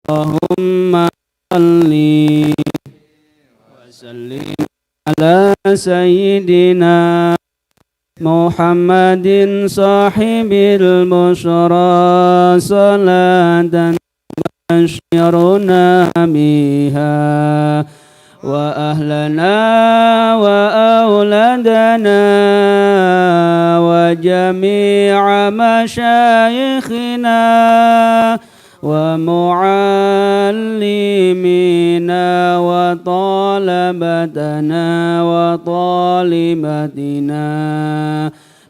اللهم صل وسلم على سيدنا محمد صاحب البشرى صلاة تبشرنا بها وأهلنا وأولادنا وجميع مشايخنا ومعلمينا وطلبتنا وطالبتنا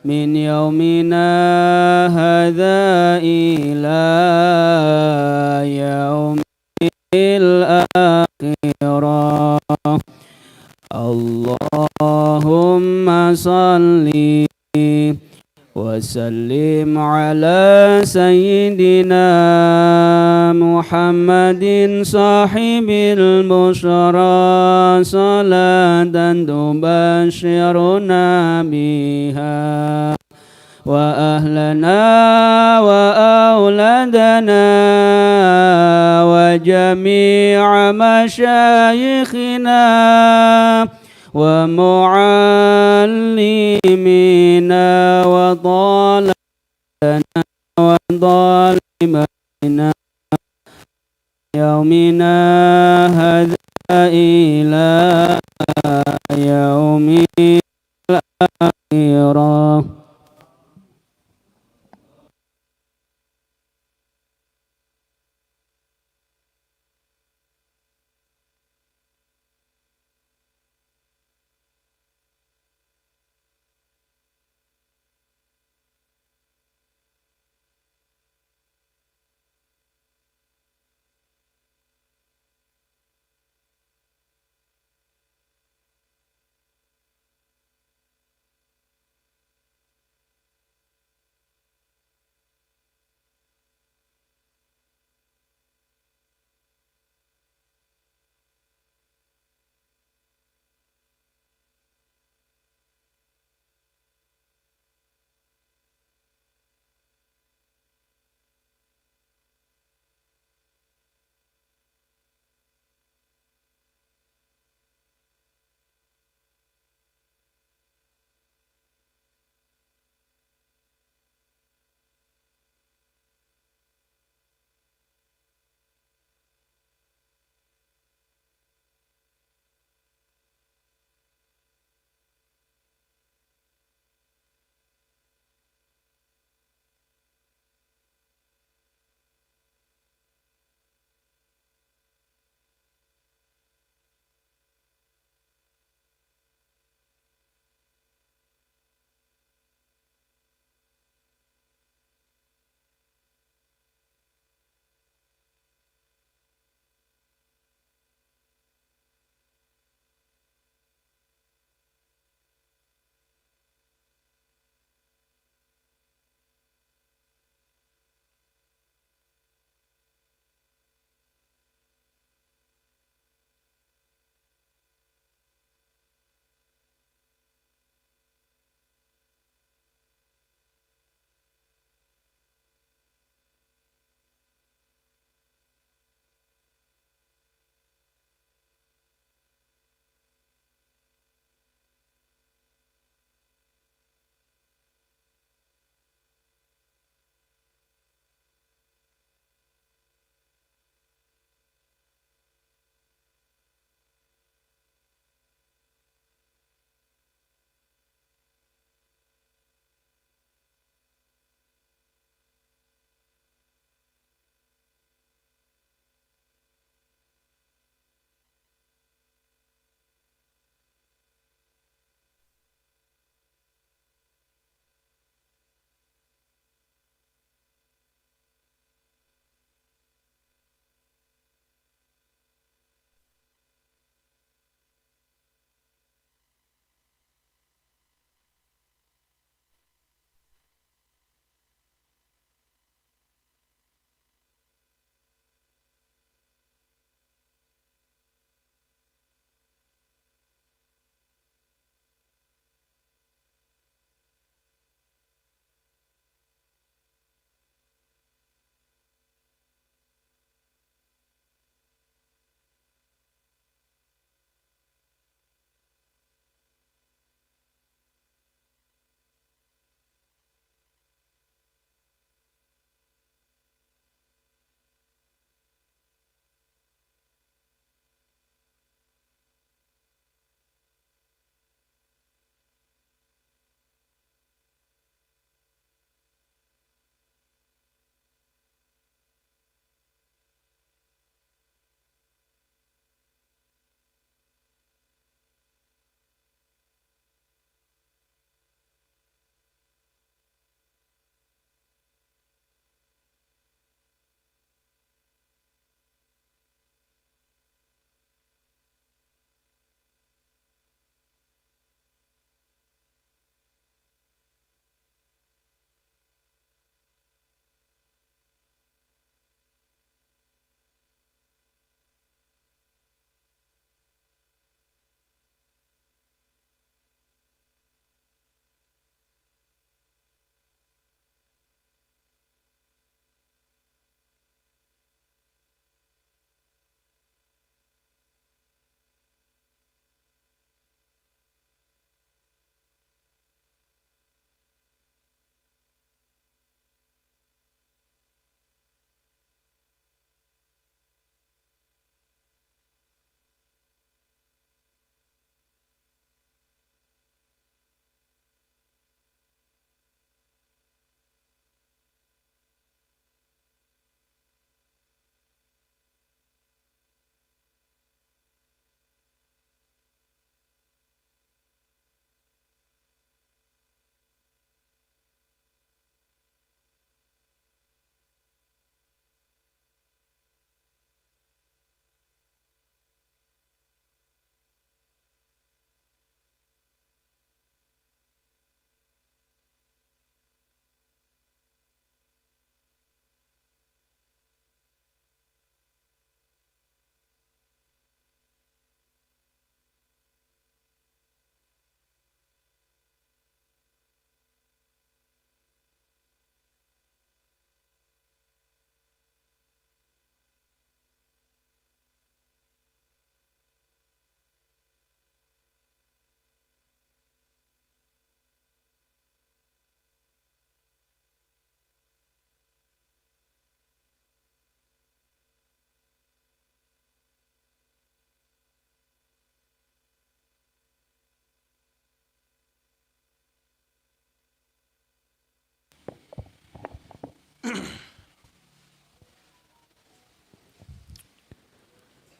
من يومنا هذا إلى يوم الآخرة. اللهم صل وسلم على سيدنا محمد صاحب البشرى صلاة تبشرنا بها وأهلنا وأولادنا وجميع مشايخنا ومعلمينا وطالبنا وطالبتنا يومنا هذا إلى يوم الآخرة.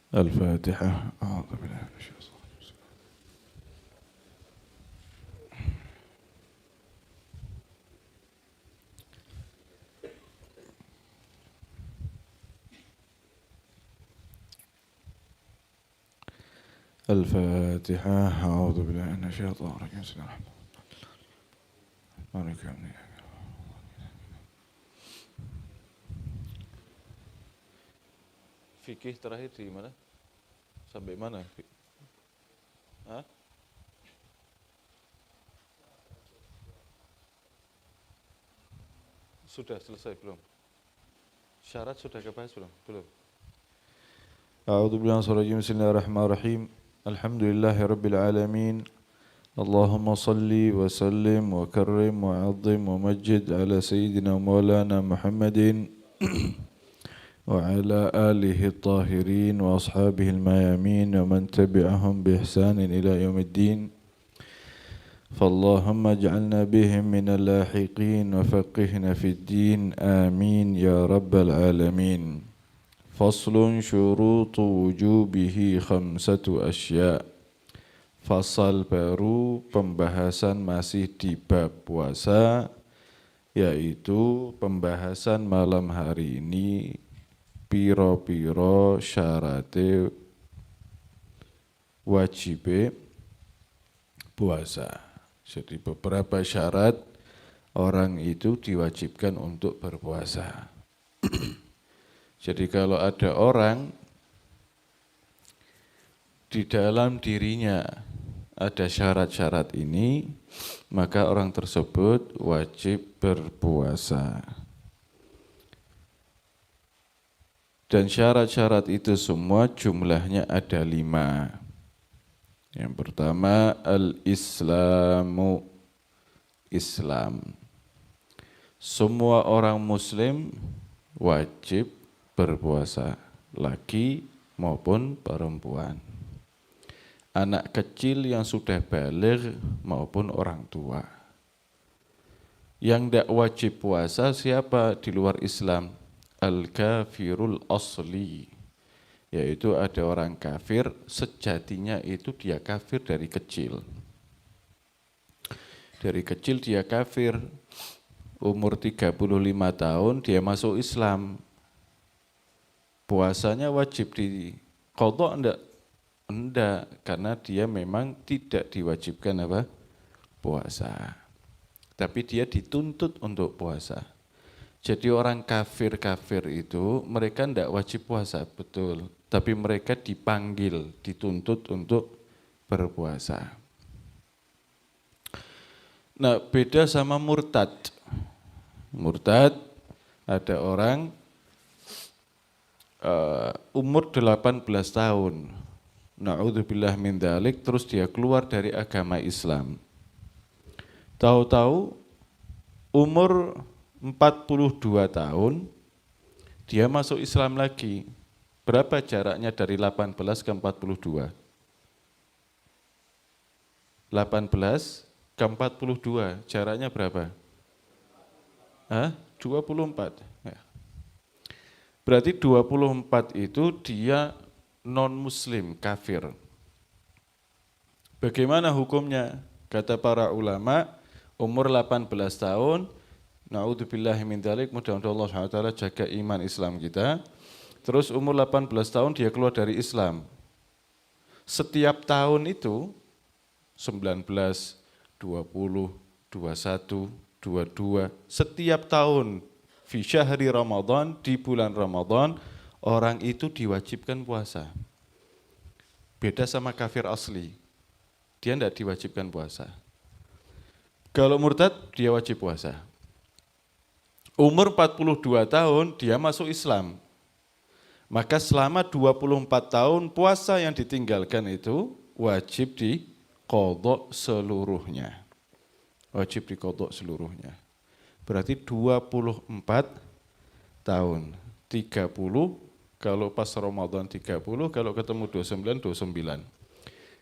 الفاتحة. أعوذ بالله من الشيطان الرجيم. الفاتحة. أعوذ بالله من الشيطان الرجيم. بسم الله الرحمن الرحيم. Fikih terakhir di mana? Sampai mana? Hah? Sudah selesai belum? Syarat sudah kebahas belum? Belum. A'udzu billahi minasyaitonir rajim. Bismillahirrahmanirrahim. Alhamdulillahi rabbil alamin. Allahumma salli wa sallim wa karrim wa 'azzim wa majjid ala sayyidina maulana Muhammadin وعلى آله الطاهرين وأصحابه الميامين ومن تبعهم بإحسان إلى يوم الدين فاللهم اجعلنا بهم من اللاحقين وفقهنا في الدين آمين يا رب العالمين. فصل شروط وجوبه 5 أشياء. Fasal baru, pembahasan masih di bab puasa, yaitu pembahasan malam hari ini piro-piro syarate wajib puasa. Jadi beberapa syarat orang itu diwajibkan untuk berpuasa. Jadi kalau ada orang di dalam dirinya ada syarat-syarat ini, maka orang tersebut wajib berpuasa. Dan syarat-syarat itu semua jumlahnya ada 5. Yang pertama, al-islamu, Islam. Semua orang muslim wajib berpuasa, laki maupun perempuan. Anak kecil yang sudah baligh maupun orang tua. Yang tidak wajib puasa siapa di luar Islam? Al-kafirul asli, yaitu ada orang kafir sejatinya itu dia kafir dari kecil. Dari kecil dia kafir, umur 35 tahun dia masuk Islam. Puasanya wajib diqadha enggak? Enggak, karena dia memang tidak diwajibkan apa? Puasa. Tapi dia dituntut untuk puasa. Jadi orang kafir-kafir itu mereka tidak wajib puasa, betul. Tapi mereka dipanggil, dituntut untuk berpuasa. Nah, beda sama murtad. Murtad ada orang umur 18 tahun. Na'udzubillah min dzalik, terus dia keluar dari agama Islam. Tahu-tahu umur 42 tahun, dia masuk Islam lagi. Berapa jaraknya dari 18 ke 42? 18 ke 42, jaraknya berapa? 24. Ya. Berarti 24 itu dia non-muslim, kafir. Bagaimana hukumnya? Kata para ulama, umur 18 tahun, na'udzubillahi min dzalik, mudah-mudahan Allah SWT jaga iman Islam kita. Terus umur 18 tahun dia keluar dari Islam. Setiap tahun itu 19, 20, 21, 22, setiap tahun fi syahri Ramadan, di bulan Ramadan, orang itu diwajibkan puasa. Beda sama kafir asli. Dia tidak diwajibkan puasa. Kalau murtad dia wajib puasa. Umur 42 tahun dia masuk Islam. Maka selama 24 tahun puasa yang ditinggalkan itu wajib diqadha seluruhnya. Wajib diqadha seluruhnya. Berarti 24 tahun. 30 kalau pas Ramadan 30, kalau ketemu 29, 29.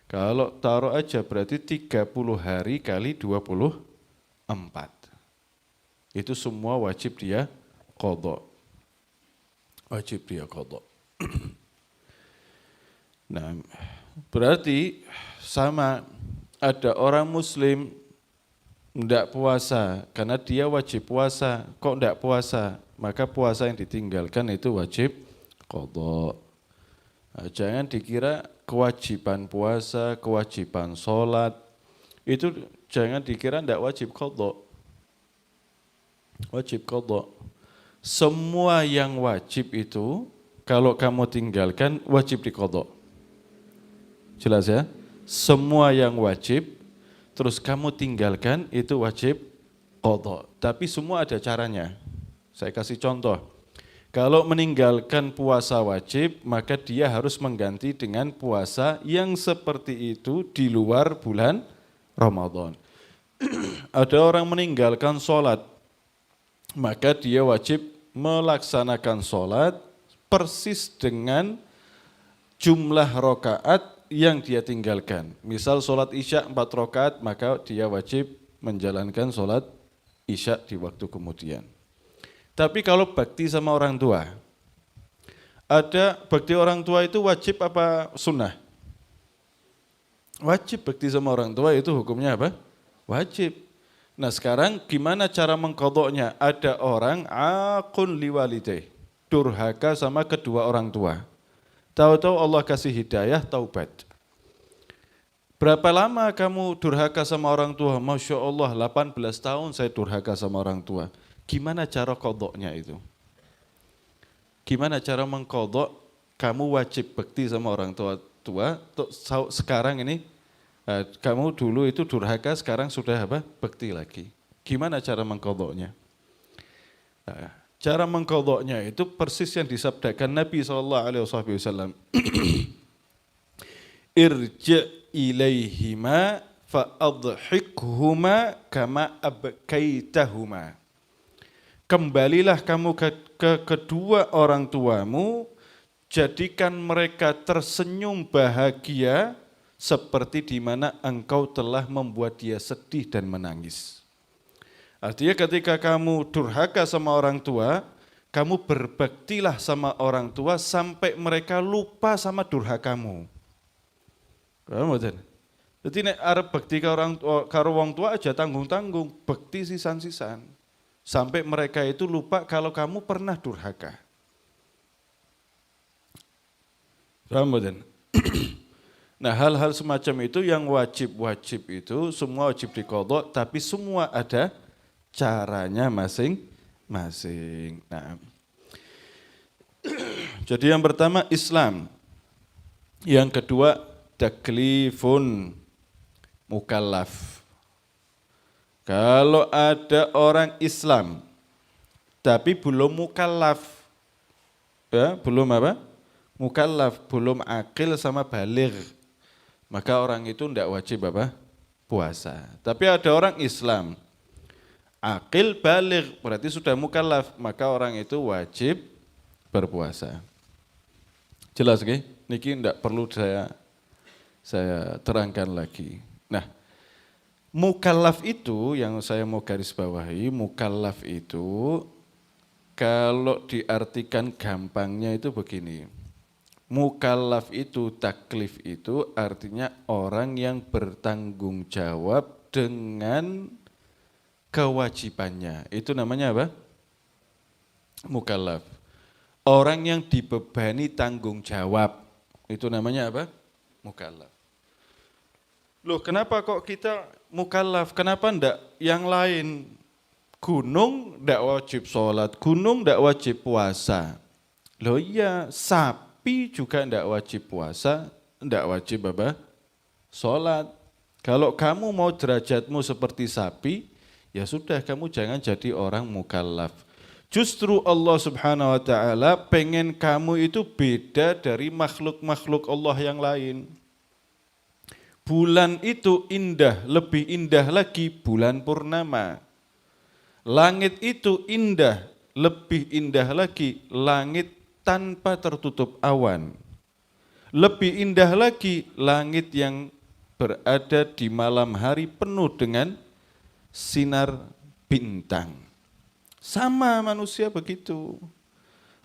Kalau taruh aja berarti 30 hari kali 24. Itu semua wajib dia qadha. Wajib dia qadha. Nah, berarti sama ada orang muslim tidak puasa karena dia wajib puasa, kok tidak puasa, maka puasa yang ditinggalkan itu wajib qadha. Nah, jangan dikira kewajiban puasa, kewajiban sholat itu jangan dikira tidak wajib qadha. Wajib qadha. Semua yang wajib itu kalau kamu tinggalkan wajib diqadha. Jelas ya? Semua yang wajib terus kamu tinggalkan itu wajib qadha. Tapi semua ada caranya. Saya kasih contoh. Kalau meninggalkan puasa wajib, maka dia harus mengganti dengan puasa yang seperti itu di luar bulan Ramadan. Ada orang meninggalkan sholat, maka dia wajib melaksanakan sholat persis dengan jumlah rakaat yang dia tinggalkan. Misal sholat isya 4 rakaat, maka dia wajib menjalankan sholat isya di waktu kemudian. Tapi kalau bakti sama orang tua, ada bakti orang tua itu wajib apa sunnah? Wajib bakti sama orang tua itu hukumnya apa? Wajib. Nah sekarang gimana cara mengqadhanya? Ada orang aqun liwalidayh, durhaka sama kedua orang tua. Tahu-tahu Allah kasih hidayah, taubat. Berapa lama kamu durhaka sama orang tua? Masya Allah 18 tahun saya durhaka sama orang tua. Gimana cara qadhanya itu? Gimana cara mengqadha? Kamu wajib bakti sama orang tua, sekarang ini kamu dulu itu durhaka, sekarang sudah apa? Bakti lagi. Gimana cara mengqadhanya? Nah, cara mengqadhanya itu persis yang disabdakan Nabi SAW. Irji' ilaihima fa'adhikhuma kama abkaitahuma. Kembalilah kamu ke kedua orang tuamu, jadikan mereka tersenyum bahagia seperti di mana engkau telah membuat dia sedih dan menangis. Artinya ketika kamu durhaka sama orang tua, kamu berbaktilah sama orang tua sampai mereka lupa sama durhakamu. Paham betul? Jadi nek arep bakti karo wong tua aja tanggung-tanggung, bakti sisan-sisan. Sampai mereka itu lupa kalau kamu pernah durhaka. Paham betul? Nah hal-hal semacam itu yang wajib-wajib itu semua wajib diqadha, tapi semua ada caranya masing-masing. Nah, jadi yang pertama Islam, yang kedua taklifun mukallaf. Kalau ada orang Islam tapi belum mukallaf, ya, belum apa? Mukallaf, belum akil sama baligh, maka orang itu tidak wajib apa? Puasa. Tapi ada orang Islam, akil baligh, berarti sudah mukallaf, maka orang itu wajib berpuasa. Jelas nggih? Niki tidak perlu saya terangkan lagi. Nah, mukallaf itu yang saya mau garis bawahi, mukallaf itu kalau diartikan gampangnya itu begini. Mukallaf itu, taklif itu artinya orang yang bertanggung jawab dengan kewajibannya. Itu namanya apa? Mukallaf. Orang yang dibebani tanggung jawab. Itu namanya apa? Mukallaf. Loh kenapa kok kita mukallaf? Kenapa enggak yang lain? Gunung enggak wajib sholat, gunung enggak wajib puasa. Loh iya, sapi juga enggak wajib puasa, enggak wajib apa? Sholat. Kalau kamu mau derajatmu seperti sapi, ya sudah kamu jangan jadi orang mukallaf. Justru Allah Subhanahu wa taala pengen kamu itu beda dari makhluk-makhluk Allah yang lain. Bulan itu indah, lebih indah lagi bulan purnama. Langit itu indah, lebih indah lagi langit tanpa tertutup awan. Lebih indah lagi langit yang berada di malam hari penuh dengan sinar bintang. Sama manusia begitu.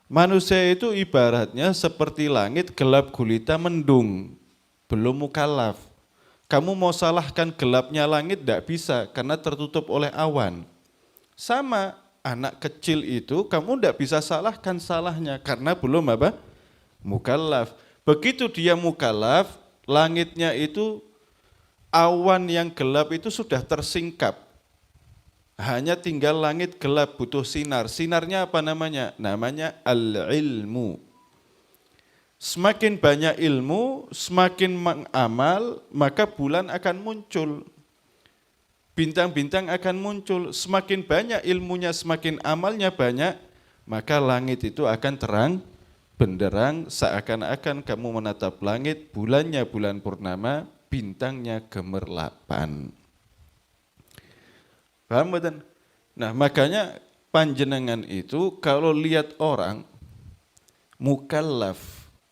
Manusia itu ibaratnya seperti langit gelap gulita mendung, belum mukallaf. Kamu mau salahkan gelapnya langit tidak bisa karena tertutup oleh awan. Sama anak kecil itu kamu tidak bisa salahkan salahnya karena belum apa? Mukallaf. Begitu dia mukallaf, langitnya itu awan yang gelap itu sudah tersingkap. Hanya tinggal langit gelap butuh sinar. Sinarnya apa namanya? Namanya al-ilmu. Semakin banyak ilmu, semakin mengamal, maka bulan akan muncul. Bintang-bintang akan muncul. Semakin banyak ilmunya, semakin amalnya banyak, maka langit itu akan terang, benderang, seakan-akan kamu menatap langit, bulannya bulan purnama, bintangnya gemerlapan. Paham betul? Nah makanya panjenengan itu kalau lihat orang mukallaf,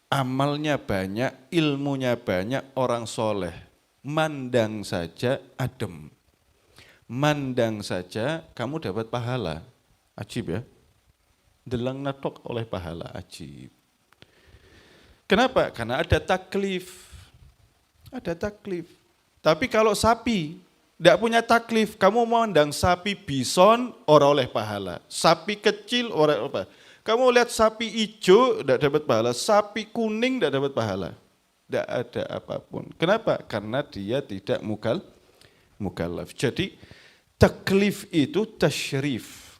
amalnya banyak, ilmunya banyak, orang soleh, mandang saja adem. Mandang saja kamu dapat pahala. Ajib ya. Delang natok oleh pahala, ajib. Kenapa? Karena ada taklif. Ada taklif. Tapi kalau sapi, tidak punya taklif, kamu memandang sapi bison, orang oleh pahala. Sapi kecil, orang oleh pahala. Kamu lihat sapi hijau, tidak dapat pahala. Sapi kuning, tidak dapat pahala. Tidak ada apapun. Kenapa? Karena dia tidak mukallaf. Jadi, taklif itu tasyrif.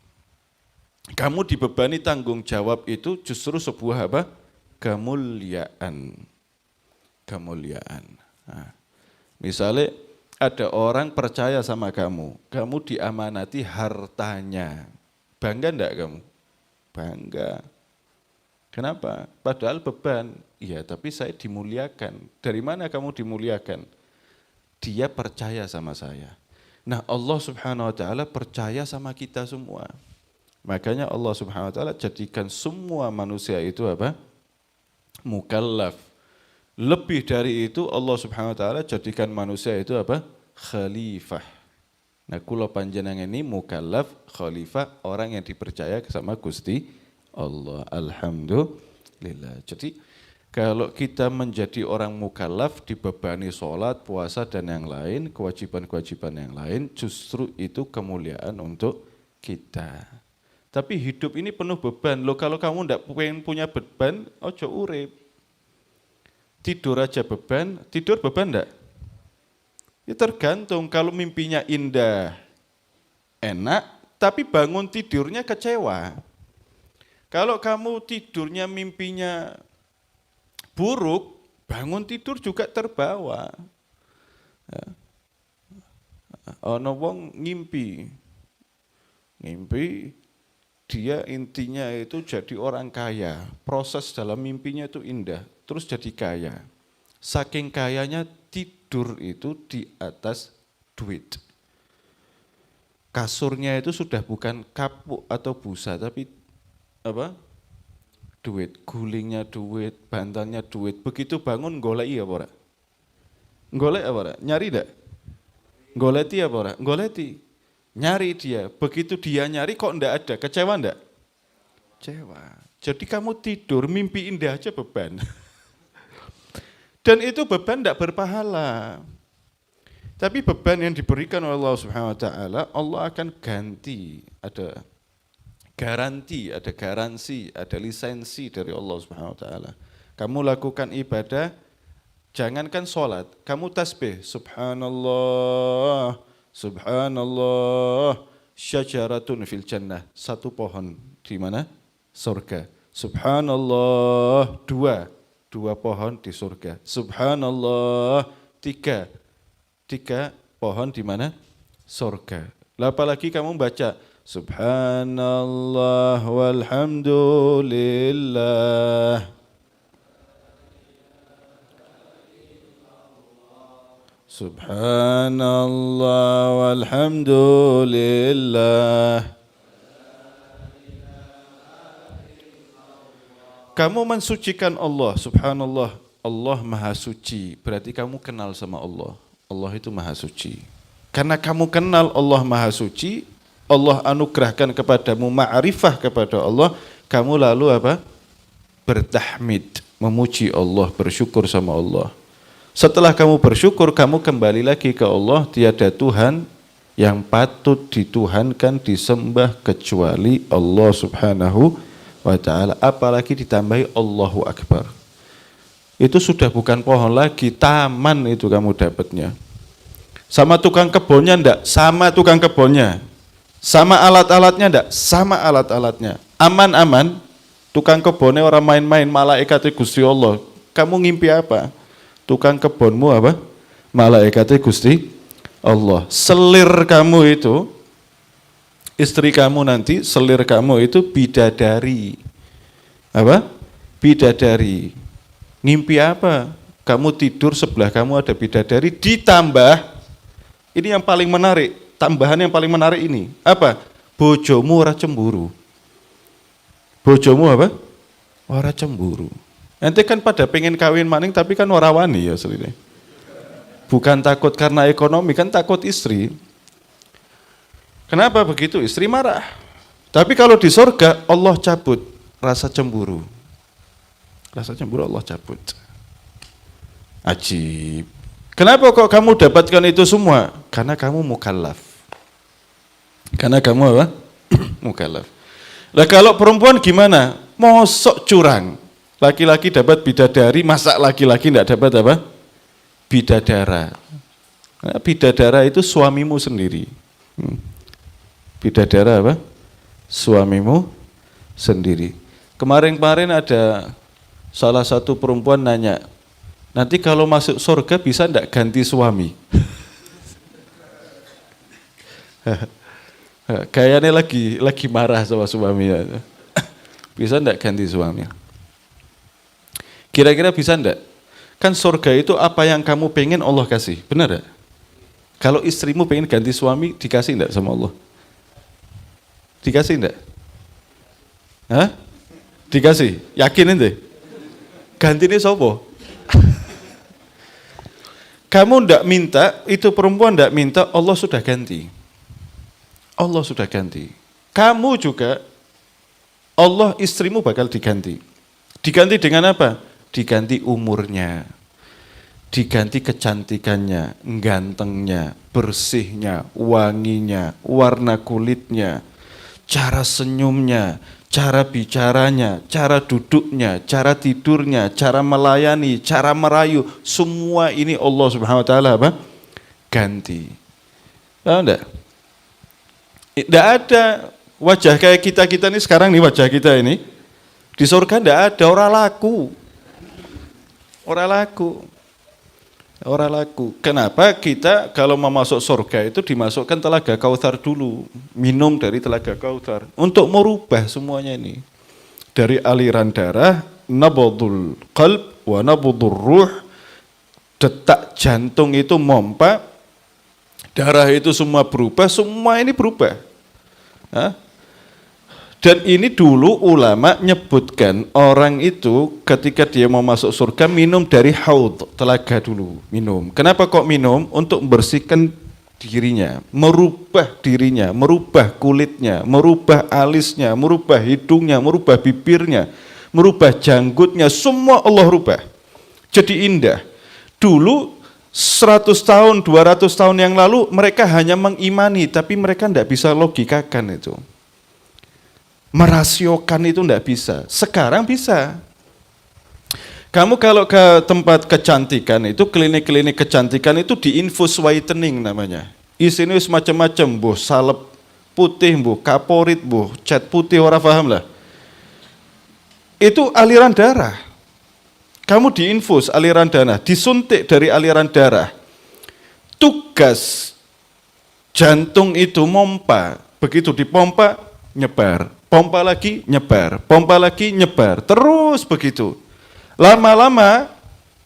Kamu dibebani tanggung jawab itu justru sebuah apa? Kemuliaan. Kemuliaan. Nah, misalnya ada orang percaya sama kamu, kamu diamanati hartanya. Bangga enggak kamu? Bangga. Kenapa? Padahal beban. Iya, tapi saya dimuliakan. Dari mana kamu dimuliakan? Dia percaya sama saya. Nah, Allah Subhanahu wa taala percaya sama kita semua. Makanya Allah Subhanahu wa taala jadikan semua manusia itu apa? Mukallaf. Lebih dari itu Allah Subhanahu wa taala jadikan manusia itu apa? Khalifah. Nah, kula panjenengan ini mukallaf, khalifah, orang yang dipercaya sama Gusti Allah. Alhamdulillah. Jadi kalau kita menjadi orang mukallaf, dibebani sholat, puasa dan yang lain, kewajiban-kewajiban yang lain, justru itu kemuliaan untuk kita. Tapi hidup ini penuh beban. Loh, kalau kamu tidak pengen punya beban, ojo urip. Tidur aja beban, tidur beban enggak? Ya tergantung, kalau mimpinya indah, enak, tapi bangun tidurnya kecewa. Kalau kamu tidurnya mimpinya buruk, bangun tidur juga terbawa. Ono wong ngimpi dia intinya itu jadi orang kaya. Proses dalam mimpinya itu indah, terus jadi kaya. Saking kayanya tidur itu di atas duit. Kasurnya itu sudah bukan kapuk atau busa, tapi apa? Duit, gulingnya duit, bantalnya duit. Begitu bangun goleki apa ora? Golek apa ora? Nyari ndak? Goleti apa ora? Goleti. Nyari dia. Begitu dia nyari kok ndak ada, kecewa ndak? Kecewa. Jadi kamu tidur mimpi indah aja beban. Dan itu beban tidak berpahala. Tapi beban yang diberikan oleh Allah Subhanahu wa taala, Allah akan ganti. Ada garanti, ada garansi, ada lisensi dari Allah Subhanahu wa taala. Kamu lakukan ibadah, jangankan sholat, kamu tasbih, subhanallah, subhanallah, syajaratun fil jannah, satu pohon di mana? Surga. Subhanallah, dua pohon di surga. Subhanallah, tiga pohon di mana? Surga. Apalagi kamu baca subhanallah walhamdulillah. Subhanallah walhamdulillah. Kamu mensucikan Allah, subhanallah, Allah maha suci, berarti kamu kenal sama Allah. Allah itu maha suci. Karena kamu kenal Allah maha suci, Allah anugerahkan kepadamu ma'rifah kepada Allah, kamu lalu apa? Bertahmid, memuji Allah, bersyukur sama Allah. Setelah kamu bersyukur, kamu kembali lagi ke Allah, tiada Tuhan yang patut dituhankan, disembah kecuali Allah Subhanahu wa ta'ala. Apalagi ditambahi Allahu Akbar. Itu sudah bukan pohon lagi, taman itu kamu dapatnya. Sama tukang kebunnya enggak? Sama tukang kebunnya. Sama alat-alatnya enggak? Sama alat-alatnya. Aman-aman. Tukang kebunnya orang main-main, malaikatnya Gusti Allah. Kamu ngimpi apa? Tukang kebunmu apa? Malaikatnya Gusti Allah. Selir kamu itu, istri kamu nanti, selir kamu itu bidadari. Apa? Bidadari. Ngimpi apa? Kamu tidur sebelah kamu ada bidadari, ditambah, ini yang paling menarik, tambahan yang paling menarik ini. Apa? Bojomu ora cemburu. Bojomu apa? Ora cemburu. Nanti kan pada pengen kawin maning tapi kan ora wani ya asline. Bukan takut karena ekonomi, kan takut istri. Kenapa begitu? Istri marah. Tapi kalau di surga Allah cabut rasa cemburu. Rasa cemburu Allah cabut. Ajib. Kenapa kok kamu dapatkan itu semua? Karena kamu mukallaf. Karena kamu apa? Mukallaf. Lah kalau perempuan gimana? Mosok curang. Laki-laki dapat bidadari, masa laki-laki tidak dapat apa? Bidadara. Nah, bidadara itu suamimu sendiri. Bidadara apa? Suamimu sendiri. Kemarin-kemarin ada salah satu perempuan nanya, nanti kalau masuk surga bisa enggak ganti suami? Kayaknya lagi marah sama suaminya. Bisa enggak ganti suami? Kira-kira bisa enggak? Kan surga itu apa yang kamu pengen Allah kasih, benar enggak? Kalau istrimu pengen ganti suami, dikasih enggak sama Allah? Dikasih enggak? Hah? Dikasih? Yakin ente? Gantinya sopo? Kamu enggak minta, itu perempuan enggak minta, Allah sudah ganti. Allah sudah ganti. Kamu juga, Allah istrimu bakal diganti. Diganti dengan apa? Diganti umurnya. Diganti kecantikannya, gantengnya, bersihnya, wanginya, warna kulitnya, cara senyumnya, cara bicaranya, cara duduknya, cara tidurnya, cara melayani, cara merayu, semua ini Allah Subhanahu wa taala apa? Ganti. Tahu enggak? Tidak ada wajah kayak kita ini sekarang nih, wajah kita ini di surga tidak ada, orang laku. Kenapa kita kalau mau masuk surga itu dimasukkan telaga Kautsar dulu, minum dari telaga Kautsar untuk merubah semuanya ini. Dari aliran darah, nabdul qalb wa nabdur ruh, detak jantung itu mompa, darah itu semua berubah, semua ini berubah. Hah? Dan ini dulu ulama nyebutkan orang itu ketika dia mau masuk surga minum dari haud, telaga dulu minum. Kenapa kok minum? Untuk membersihkan dirinya, merubah kulitnya, merubah alisnya, merubah hidungnya, merubah bibirnya, merubah janggutnya, semua Allah rubah. Jadi indah. Dulu 100 tahun, 200 tahun yang lalu mereka hanya mengimani, tapi mereka tidak bisa logikakan itu. Merasiokan itu tidak bisa. Sekarang bisa. Kamu kalau ke tempat kecantikan itu, klinik-klinik kecantikan itu diinfus whitening namanya. Isinya macam-macam, buh salep putih, buh kaporit, buh cat putih, orang paham lah. Itu aliran darah. Kamu diinfus aliran darah, disuntik dari aliran darah. Tugas jantung itu mompa, begitu dipompa nyebar. Pompa lagi, nyebar. Pompa lagi, nyebar. Terus begitu. Lama-lama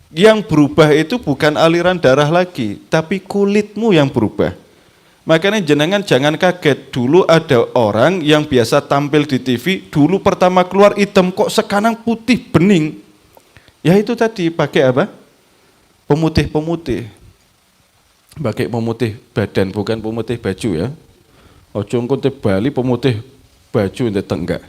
yang berubah itu bukan aliran darah lagi, tapi kulitmu yang berubah. Makanya jenengan jangan kaget. Dulu ada orang yang biasa tampil di TV, dulu pertama keluar hitam, kok sekarang putih bening. Ya itu tadi, pakai apa? Pemutih-pemutih. Pakai pemutih badan, bukan pemutih baju ya. Ojo engko te bali pemutih baju ente tenggak.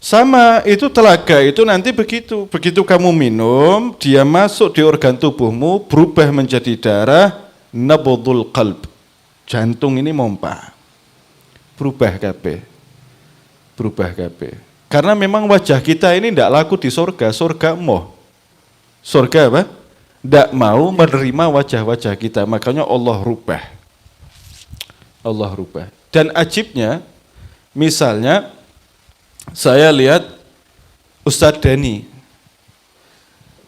Sama itu telaga itu nanti begitu. Begitu kamu minum, dia masuk di organ tubuhmu, berubah menjadi darah, nabdul qalb. Jantung ini mompa. Berubah kabeh. Berubah kabeh. Karena memang wajah kita ini tidak laku di surga moh. Surga apa? Tidak mau menerima wajah-wajah kita, makanya Allah rubah. Allah rubah. Dan ajibnya, misalnya saya lihat Ustadz Deni.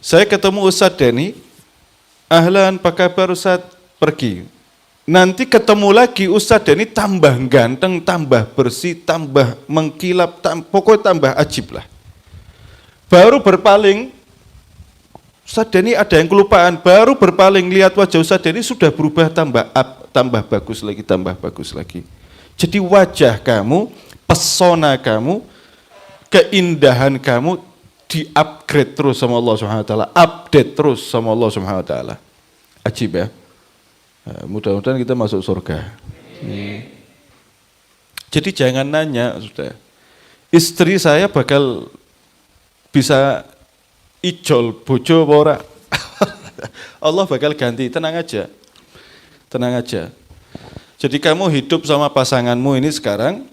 Saya ketemu Ustadz Deni, ahlan, apa kabar Ustadz? Pergi. Nanti ketemu lagi Ustadz Deni tambah ganteng, tambah bersih, tambah mengkilap, pokoknya tambah ajib lah. Baru berpaling, Ustadz Deni ada yang kelupaan, baru berpaling lihat wajah Ustadz Deni sudah berubah tambah bagus lagi, tambah bagus lagi. Jadi wajah kamu, pesona kamu, keindahan kamu di-upgrade terus sama Allah Subhanahu wa taala, update terus sama Allah Subhanahu wa taala. Ajib ya. Nah, mudah-mudahan kita masuk surga. Jadi jangan nanya, sudah. Istri saya bakal bisa ijol bojo apa ora? Allah bakal ganti, tenang aja. Tenang aja. Jadi kamu hidup sama pasanganmu ini sekarang,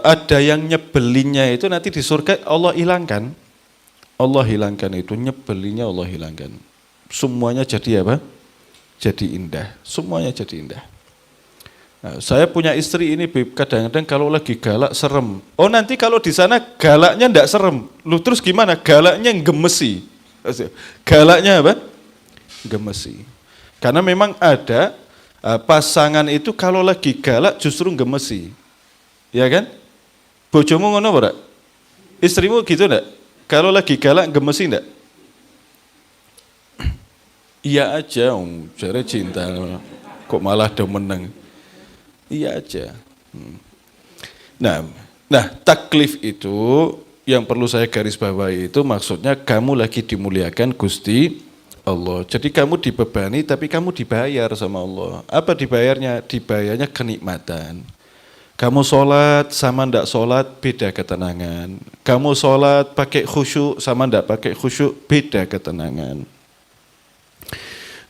ada yang nyebelinnya itu nanti di surga Allah hilangkan. Allah hilangkan itu, nyebelinnya Allah hilangkan. Semuanya jadi apa? Jadi indah. Semuanya jadi indah. Nah, saya punya istri ini kadang-kadang kalau lagi galak serem. Oh nanti kalau di sana galaknya ndak serem. Lu terus gimana? Galaknya gemesi. Galaknya apa? Gemesi. Karena memang ada pasangan itu kalau lagi galak justru gemesi. Ya kan? Bojomu ngono ora? Istrimu gitu enggak? Kalau lagi galak gemesi enggak? Iya aja, jare cinta. Kok malah demeneng. Iya aja. Nah, taklif itu yang perlu saya garis bawahi itu maksudnya kamu lagi dimuliakan Gusti Allah. Jadi kamu dibebani tapi kamu dibayar sama Allah. Apa dibayarnya? Dibayarnya kenikmatan. Kamu sholat sama ndak sholat beda ketenangan. Kamu sholat pakai khusyuk sama ndak pakai khusyuk beda ketenangan.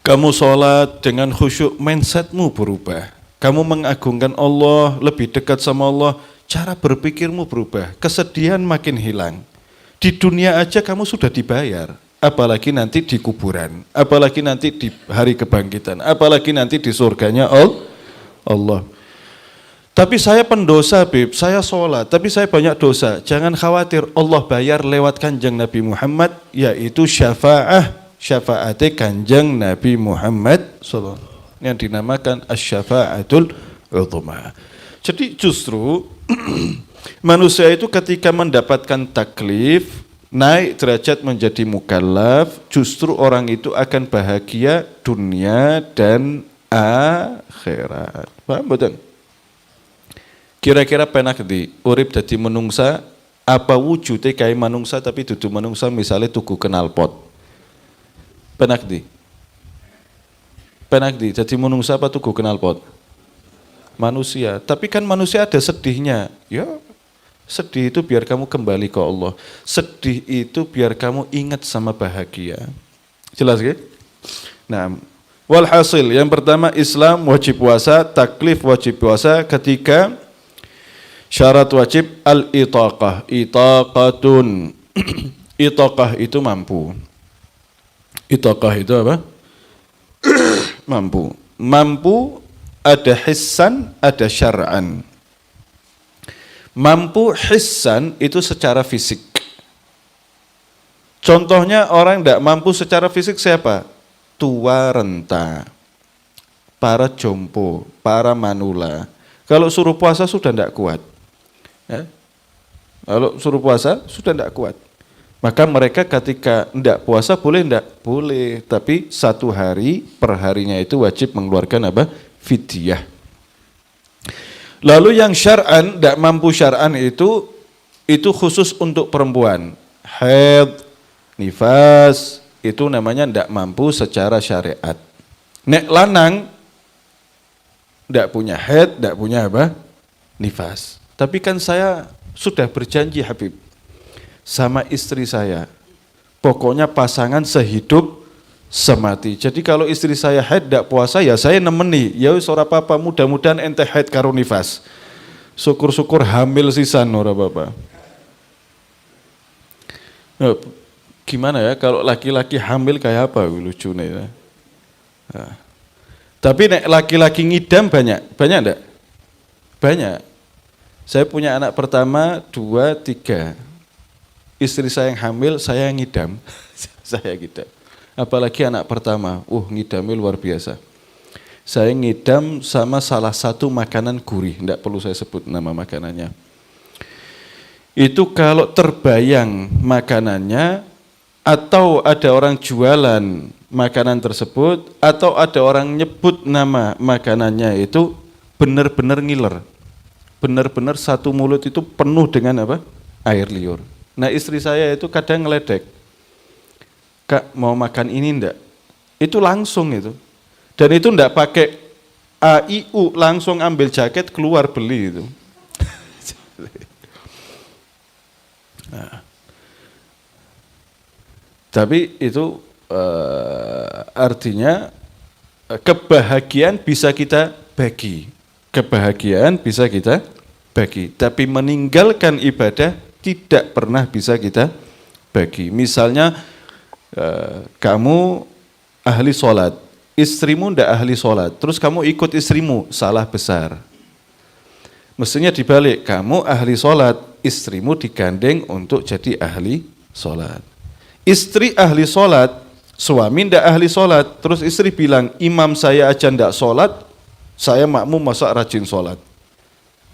Kamu sholat dengan khusyuk, mindsetmu berubah. Kamu mengagungkan Allah, lebih dekat sama Allah, cara berpikirmu berubah. Kesedihan makin hilang. Di dunia aja kamu sudah dibayar. Apalagi nanti di kuburan. Apalagi nanti di hari kebangkitan. Apalagi nanti di surganya Allah. Tapi saya pendosa, Bib. Saya sholat, tapi saya banyak dosa. Jangan khawatir, Allah bayar lewat kanjeng Nabi Muhammad, yaitu syafaatnya kanjeng Nabi Muhammad SAW yang dinamakan asy-syafa'atul uzma. Jadi justru manusia itu ketika mendapatkan taklif, naik derajat menjadi mukallaf, justru orang itu akan bahagia dunia dan akhirat. Paham betul? Kira-kira penak di urip dadi menungsa, apa wujudnya kayak manungsa tapi dudu manungsa, misalnya tuku knalpot. Penak di jadi menungsa apa tuku knalpot? Manusia. Tapi kan manusia ada sedihnya. Ya, sedih itu biar kamu kembali ke Allah. Sedih itu biar kamu ingat sama bahagia. Jelas kan? Nah, walhasil yang pertama Islam wajib puasa, taklif wajib puasa, ketika syarat wajib al-itaqah. Itaqatun. Itaqah itu mampu. Itaqah itu apa? Mampu. Mampu ada hissan, ada syar'an. Mampu hissan itu secara fisik. Contohnya orang tidak mampu secara fisik siapa? Tua renta, para jompo, para manula. Kalau suruh puasa sudah tidak kuat. Ya? Kalau suruh puasa sudah tidak kuat. Maka mereka ketika tidak puasa boleh tidak? Boleh, tapi satu hari per harinya itu wajib mengeluarkan apa? Fidyah. Lalu yang syar'an, tidak mampu syar'an itu khusus untuk perempuan. Haid, nifas, itu namanya tidak mampu secara syariat. Nek lanang Tidak punya haid, tidak punya apa? Nifas. Tapi kan saya sudah berjanji Habib sama istri saya. Pokoknya pasangan sehidup semati. Jadi kalau istri saya haid tidak puasa ya saya nemeni. Ya wis ora apa-apa, mudah-mudahan ente haid karo nifas. Syukur-syukur hamil sisan ora apa-apa. Nah, gimana ya kalau laki-laki hamil kayak apa lucunya ya. Nah. Tapi nek laki-laki ngidam banyak enggak? Banyak. Saya punya anak pertama, 2, 3. Istri saya yang hamil, saya yang ngidam. Saya ngidam. Apalagi anak pertama, ngidamnya luar biasa. Saya ngidam sama salah satu makanan gurih, enggak perlu saya sebut nama makanannya. Itu kalau terbayang makanannya, atau ada orang jualan makanan tersebut, atau ada orang nyebut nama makanannya itu benar-benar ngiler. Benar-benar satu mulut itu penuh dengan apa? Air liur. Nah istri saya itu kadang ngeledek. Kak mau makan ini enggak? Itu langsung itu. Dan itu enggak pakai AIU, langsung ambil jaket keluar beli itu. Nah. Tapi itu artinya kebahagiaan bisa kita bagi. Kebahagiaan bisa kita bagi. Tapi meninggalkan ibadah tidak pernah bisa kita bagi. Misalnya kamu ahli sholat, istrimu tidak ahli sholat, terus kamu ikut istrimu, salah besar. Mestinya dibalik, kamu ahli sholat, istrimu digandeng untuk jadi ahli sholat. Istri ahli sholat, suami tidak ahli sholat, terus istri bilang, imam saya aja tidak sholat, saya makmum masa rajin sholat.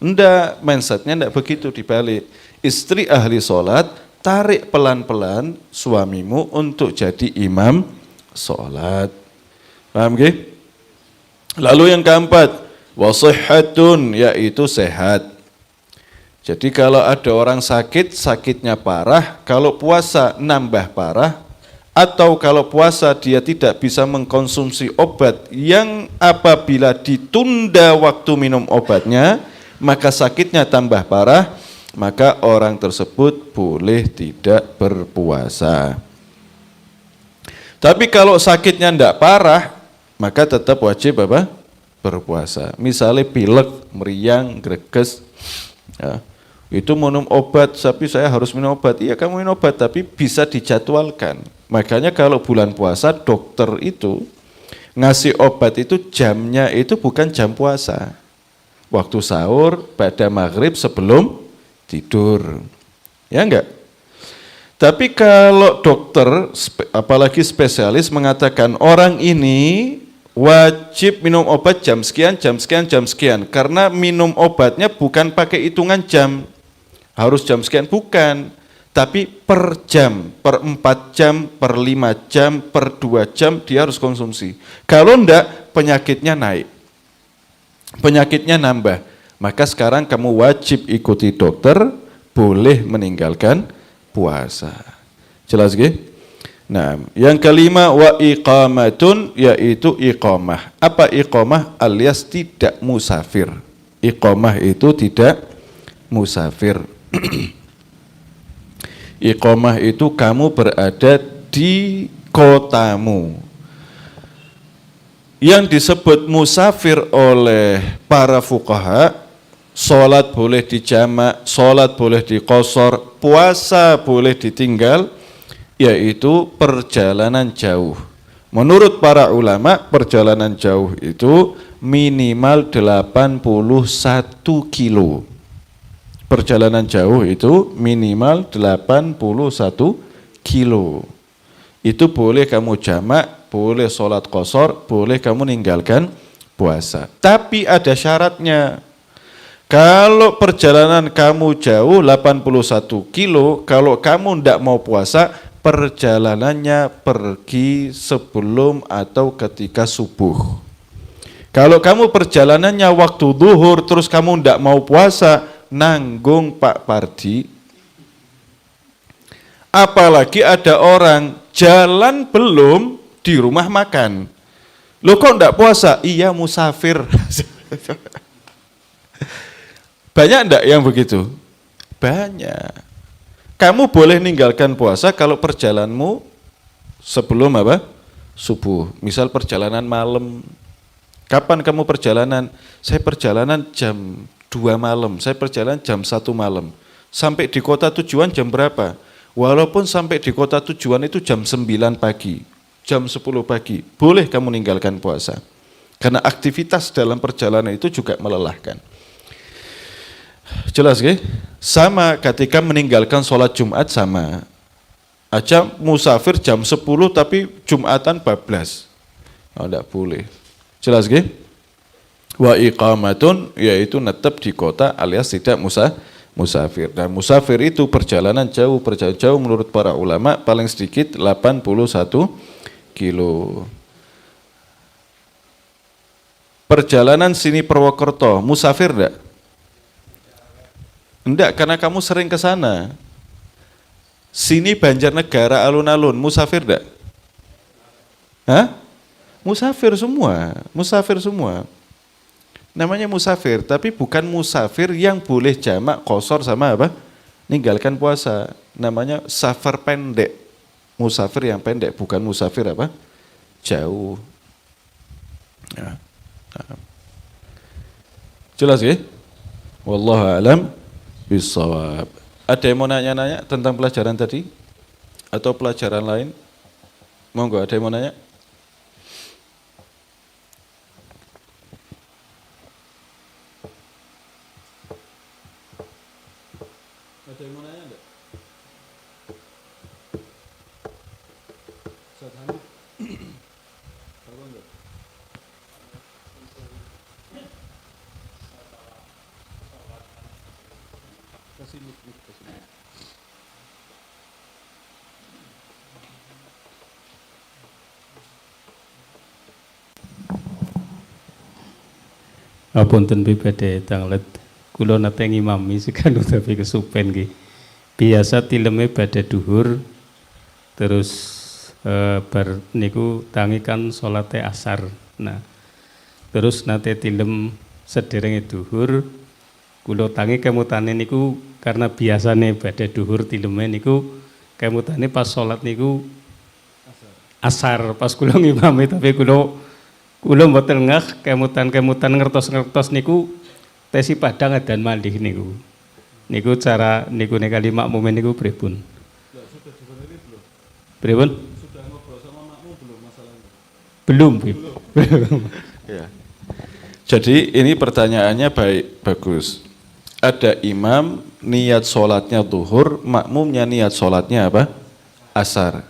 Enggak, mindsetnya enggak begitu, dibalik. Istri ahli sholat, tarik pelan-pelan suamimu untuk jadi imam sholat. Paham gak? Lalu yang keempat, wasihhatun, yaitu sehat. Jadi kalau ada orang sakit, sakitnya parah, kalau puasa nambah parah, atau kalau puasa dia tidak bisa mengkonsumsi obat yang apabila ditunda waktu minum obatnya, maka sakitnya tambah parah, maka orang tersebut boleh tidak berpuasa. Tapi kalau sakitnya tidak parah, maka tetap wajib apa? Berpuasa. Misalnya pilek, meriang, greges, ya. Itu minum obat, tapi saya harus minum obat. Iya kamu minum obat, tapi bisa dijadwalkan. Makanya kalau bulan puasa dokter itu ngasih obat itu jamnya itu bukan jam puasa. Waktu sahur, pada maghrib sebelum tidur. Ya enggak? Tapi kalau dokter, apalagi spesialis mengatakan orang ini wajib minum obat jam sekian, jam sekian, jam sekian. Karena minum obatnya bukan pakai hitungan jam. Harus jam sekian, bukan. Tapi per jam, per 4 jam, per 5 jam, per 2 jam dia harus konsumsi. Kalau enggak, penyakitnya naik. Penyakitnya nambah. Maka sekarang kamu wajib ikuti dokter, boleh meninggalkan puasa. Jelas gak? Nah, yang kelima wa iqamatun, yaitu iqamah. Apa iqamah? Alias tidak musafir. Iqamah itu tidak musafir. Iqamah itu kamu berada di kotamu. Yang disebut musafir oleh para fuqaha, sholat boleh dijamak, sholat boleh diqosor, puasa boleh ditinggal, yaitu perjalanan jauh. Menurut para ulama, perjalanan jauh itu minimal 81 kilo. Perjalanan jauh itu minimal 81 kilo. Itu boleh kamu jamak, boleh sholat qasar, boleh kamu meninggalkan puasa. Tapi ada syaratnya. Kalau perjalanan kamu jauh 81 kilo, kalau kamu tidak mau puasa, perjalanannya pergi sebelum atau ketika subuh. Kalau kamu perjalanannya waktu zuhur terus kamu tidak mau puasa, nanggung Pak Pardi. Apalagi ada orang jalan belum di rumah makan. Loh kok enggak puasa? Iya musafir. Banyak enggak yang begitu? Banyak. Kamu boleh ninggalkan puasa kalau perjalananmu sebelum apa? Subuh. Misal perjalanan malam. Kapan kamu perjalanan? Saya perjalanan jam 2 malam, saya perjalanan jam 1 malam. Sampai di kota tujuan jam berapa? Walaupun sampai di kota tujuan itu jam 9 pagi, jam 10 pagi, boleh kamu meninggalkan puasa. Karena aktivitas dalam perjalanan itu juga melelahkan. Jelas ya? Sama ketika meninggalkan sholat Jumat sama. Aja musafir jam 10 tapi Jumatan bablas. Oh, tidak boleh. Jelas ya? Wa iqamatun, yaitu netap di kota alias tidak musafir. Dan musafir itu perjalanan jauh menurut para ulama paling sedikit 81 kilo. Perjalanan sini Purwokerto, musafir enggak? Enggak, karena kamu sering ke sana. Sini Banjarnegara alun-alun, musafir enggak? Hah? Musafir semua. Namanya musafir, tapi bukan musafir yang boleh jamak qashar sama apa? Ninggalkan puasa. Namanya safar pendek. Musafir yang pendek, bukan musafir apa? Jauh. Ya. Jelas ya? Wallahu a'lam bishawab. Ada yang mau nanya-nanya tentang pelajaran tadi? Atau pelajaran lain? Monggo, ada yang mau nanya? Ada yang mau nanya enggak? Ustaz Hamid? Apa enggak? Kasih mic. Apunten pribadi tanglet kula nate ngimami sekali tapi kesupen nggih. Biasa tileme badhe duhur terus bar niku tangi kan salate asar. Nah, terus nate tilem sederenge duhur kula tangi kemutane niku karena biasane badhe duhur tileme niku kemutane pas salat niku asar pas kula ngimami tapi kula mboten ngeh kemutan ngertos niku tesi padang dan malih niku. Niku cara niku kali makmumen niku pripun? Sudah dibenerin belum? Pripun? Sudah ngobrol sama makmum belum masalahnya? Belum. Ya. Jadi ini pertanyaannya bagus. Ada imam niat sholatnya zuhur, makmumnya niat sholatnya apa? Asar.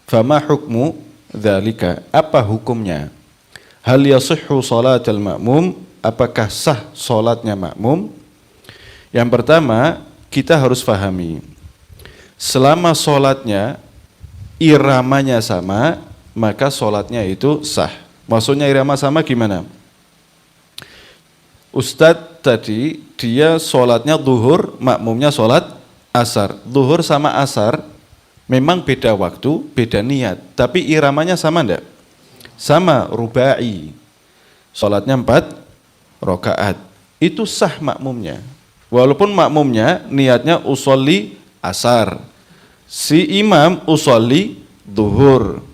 Fama hukmu dzalika? Apa hukumnya? Hal yasihhu shalatul makmum? Apakah sah sholatnya makmum? Yang pertama, kita harus pahami, selama sholatnya iramanya sama, maka sholatnya itu sah. Maksudnya irama sama gimana? Ustadz tadi dia sholatnya zuhur, makmumnya sholat asar. Zuhur sama asar memang beda waktu, beda niat, tapi iramanya sama enggak? Sama, rubai. Sholatnya 4 rakaat. Itu sah makmumnya. Walaupun makmumnya niatnya usolli asar. Si imam usolli zuhur.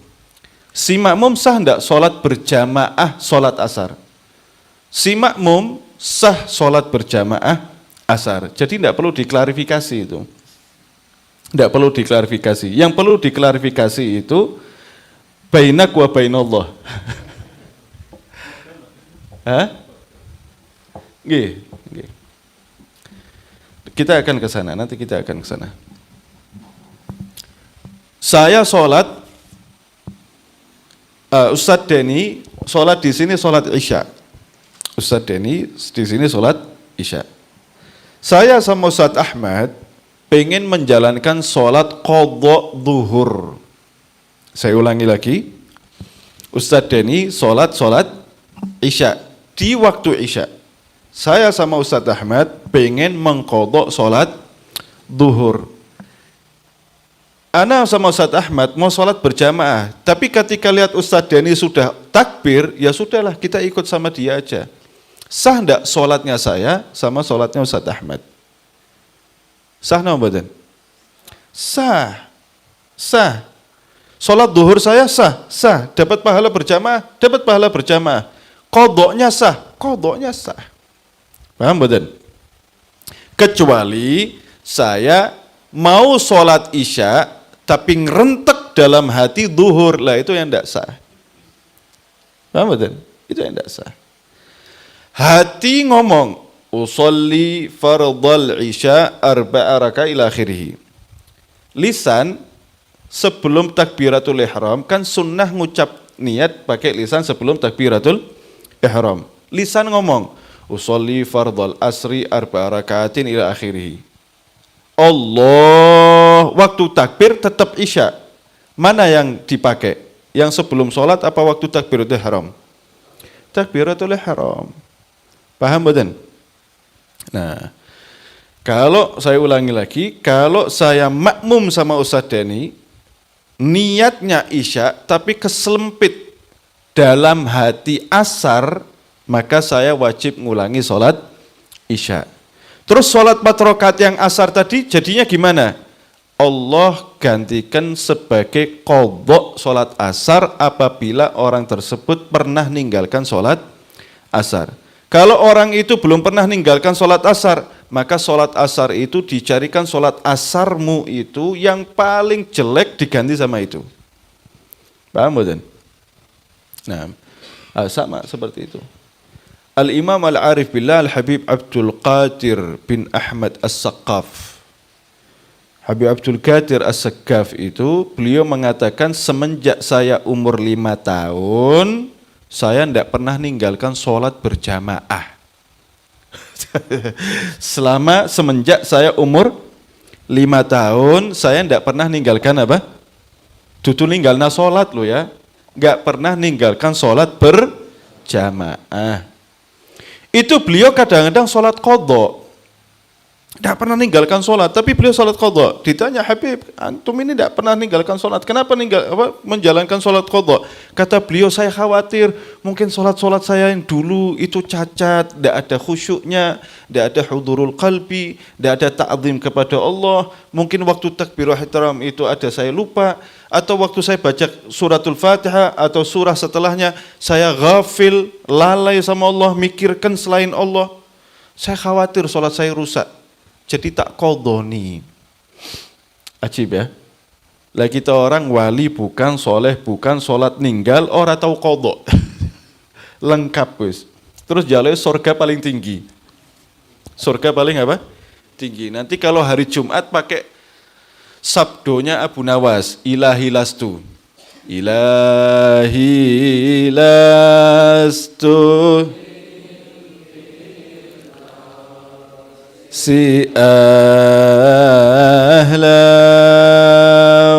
Si makmum sah enggak sholat berjamaah sholat asar? Si makmum sah sholat berjamaah asar. Jadi tidak perlu diklarifikasi itu. Tidak perlu diklarifikasi. Yang perlu diklarifikasi itu bainak wa bainallah. Hah? Nggih. Kita akan ke sana, nanti kita akan ke sana. Saya sholat, Ustadz Denny sholat di sini sholat Isya. Ustadz Denny di sini sholat Isya. Saya sama Ustadz Ahmad pengen menjalankan sholat qadha zuhur. Saya ulangi lagi. Ustadz Denny sholat Isya di waktu Isya. Saya sama Ustadz Ahmad pengen mengqadha sholat zuhur. Ana sama Ustadz Ahmad mau sholat berjamaah, tapi ketika lihat Ustadz Denny sudah takbir, ya sudahlah kita ikut sama dia aja. Sah enggak sholatnya saya sama sholatnya Ustaz Ahmad? Sah enggak mboten? Sah. Sah. Sholat duhur saya sah, sah. Dapat pahala berjamaah, dapat pahala berjamaah. Qadoknya sah, qadoknya sah. Paham mboten? Kecuali saya mau sholat isya tapi ngerentek dalam hati duhur, lah itu yang tidak sah. Paham betul? Itu yang tidak sah. Hati ngomong usolli fardal isya arba'a rakaat ila akhirih. Lisan sebelum takbiratul ihram kan sunnah ngucap niat pakai lisan sebelum takbiratul ihram. Lisan ngomong usolli fardal asri arba'a rakaatin ila akhirih. Allah, waktu takbir tetap isya. Mana yang dipakai? Yang sebelum sholat apa waktu takbiratul ihram? Takbiratul ihram. Paham betul? Nah, kalau saya ulangi lagi, kalau saya makmum sama Ustaz Dani, niatnya isya tapi keselempit dalam hati asar, maka saya wajib ngulangi sholat isya. Terus sholat 4 rakaat yang asar tadi jadinya gimana? Allah gantikan sebagai qadha sholat asar apabila orang tersebut pernah ninggalkan sholat asar. Kalau orang itu belum pernah ninggalkan sholat asar, maka sholat asar itu dicarikan sholat asarmu itu yang paling jelek diganti sama itu. Paham betul? Nah, sama seperti itu. Al-Imam Al-Arif Billah Al-Habib Abdul Qadir bin Ahmad As-Saqqaf. Habib Abdul Qadir As-Saqqaf itu beliau mengatakan semenjak saya umur 5 tahun saya tidak pernah ninggalkan sholat berjamaah. Semenjak saya umur 5 tahun saya tidak pernah ninggalkan apa? Dudu ninggalna sholat lo ya. Enggak pernah ninggalkan sholat berjamaah. Itu beliau kadang-kadang sholat qadha. Tidak pernah ninggalkan sholat, tapi beliau sholat qadha. Ditanya, Habib, antum ini tidak pernah ninggalkan sholat. Kenapa menjalankan sholat qadha? Kata beliau, saya khawatir mungkin sholat-sholat saya yang dulu itu cacat, tidak ada khusyuknya, tidak ada hudurul qalbi, tidak ada ta'zim kepada Allah. Mungkin waktu takbirul ihram itu ada saya lupa, atau waktu saya baca suratul Fatihah atau surah setelahnya saya ghafil, lalai sama Allah, mikirkan selain Allah. Saya khawatir sholat saya rusak, jadi tak qadhoni. Ajib ya. Lah kita orang wali bukan soleh, bukan sholat ninggal, ora tahu qadha. Lengkap wis. Terus jalur surga paling tinggi. Surga paling apa? Tinggi. Nanti kalau hari Jumat pakai sabdonya Abu Nawas, ilahi lastu. Ilahi lastu si ahla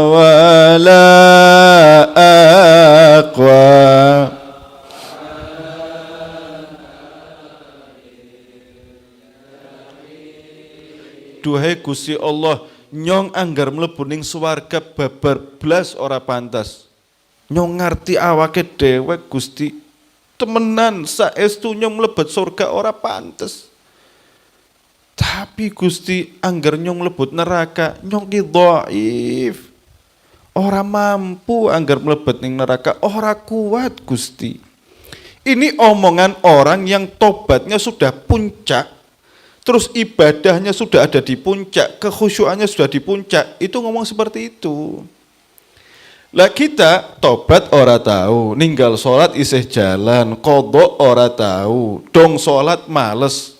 wala aqwa. Duhai Gusti Allah, nyong anggar mlebu ning swarga babar blas ora pantas. Nyong ngerti awake dhewe Gusti, temenan saestu nyong mlebet surga ora pantes. Tapi Gusti anggar nyong mlebet neraka, nyong ki dhaif. Ora mampu anggar mlebet ning neraka, ora kuat Gusti. Ini omongan orang yang tobatnya sudah puncak. Terus ibadahnya sudah ada di puncak, kekhusyuannya sudah di puncak, itu ngomong seperti itu. Lah kita tobat ora tahu, ninggal sholat isih jalan, qadha ora tahu, dong sholat males,